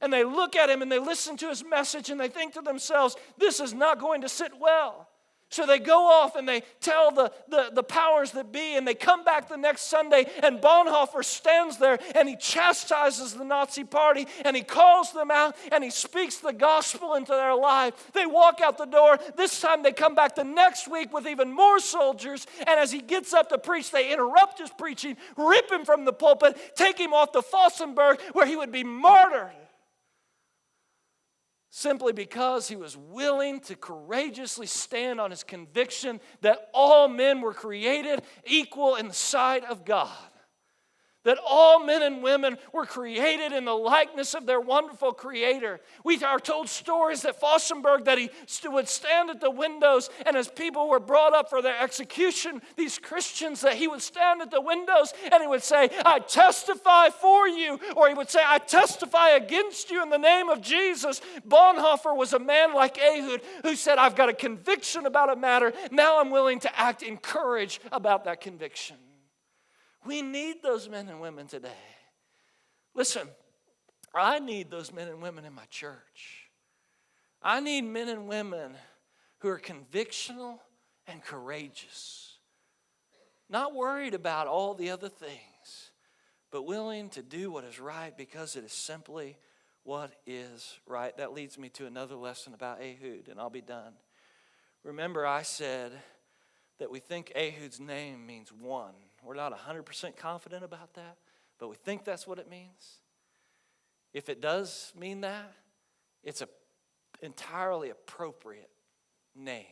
And they look at him and they listen to his message and they think to themselves, this is not going to sit well. So they go off and they tell the powers that be, and they come back the next Sunday, and Bonhoeffer stands there and he chastises the Nazi party and he calls them out and he speaks the gospel into their life. They walk out the door. This time they come back the next week with even more soldiers, and as he gets up to preach, they interrupt his preaching, rip him from the pulpit, take him off to Flossenburg where he would be martyred. Simply because he was willing to courageously stand on his conviction that all men were created equal in the sight of God. That all men and women were created in the likeness of their wonderful Creator. We are told stories at Flossenburg that he would stand at the windows, and as people were brought up for their execution, these Christians, that he would stand at the windows and he would say, I testify for you, or he would say, I testify against you in the name of Jesus. Bonhoeffer was a man like Ehud who said, I've got a conviction about a matter. Now I'm willing to act in courage about that conviction. We need those men and women today. Listen, I need those men and women in my church. I need men and women who are convictional and courageous. Not worried about all the other things, but willing to do what is right because it is simply what is right. That leads me to another lesson about Ehud, and I'll be done. Remember, I said that we think Ehud's name means one. We're not 100% confident about that, but we think that's what it means. If it does mean that, it's an entirely appropriate name,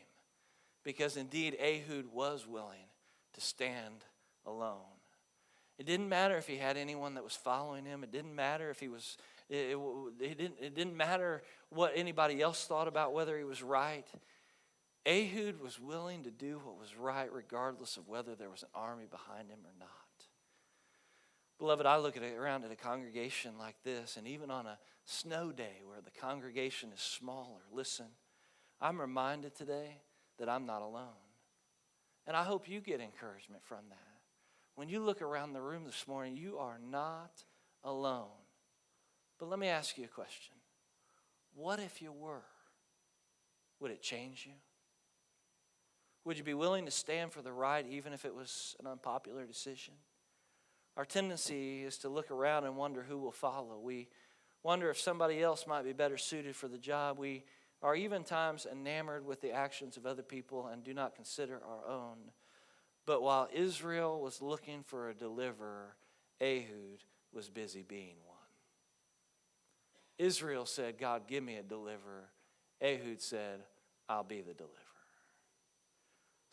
because indeed Ehud was willing to stand alone. It didn't matter if he had anyone that was following him. It didn't matter if he was. It didn't matter what anybody else thought about whether he was right. Ehud was willing to do what was right regardless of whether there was an army behind him or not. Beloved, I look around at a congregation like this, and even on a snow day where the congregation is smaller, listen, I'm reminded today that I'm not alone. And I hope you get encouragement from that. When you look around the room this morning, you are not alone. But let me ask you a question. What if you were? Would it change you? Would you be willing to stand for the right even if it was an unpopular decision? Our tendency is to look around and wonder who will follow. We wonder if somebody else might be better suited for the job. We are even times enamored with the actions of other people and do not consider our own. But while Israel was looking for a deliverer, Ehud was busy being one. Israel said, God, give me a deliverer. Ehud said, I'll be the deliverer.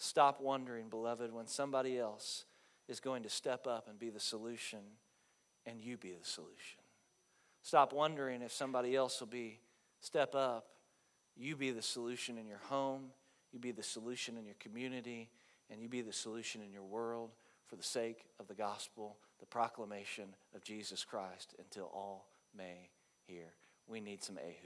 Stop wondering, beloved, when somebody else is going to step up and be the solution, and you be the solution. Stop wondering if somebody else will step up. You be the solution in your home, you be the solution in your community, and you be the solution in your world for the sake of the gospel, the proclamation of Jesus Christ, until all may hear. We need some Ehud.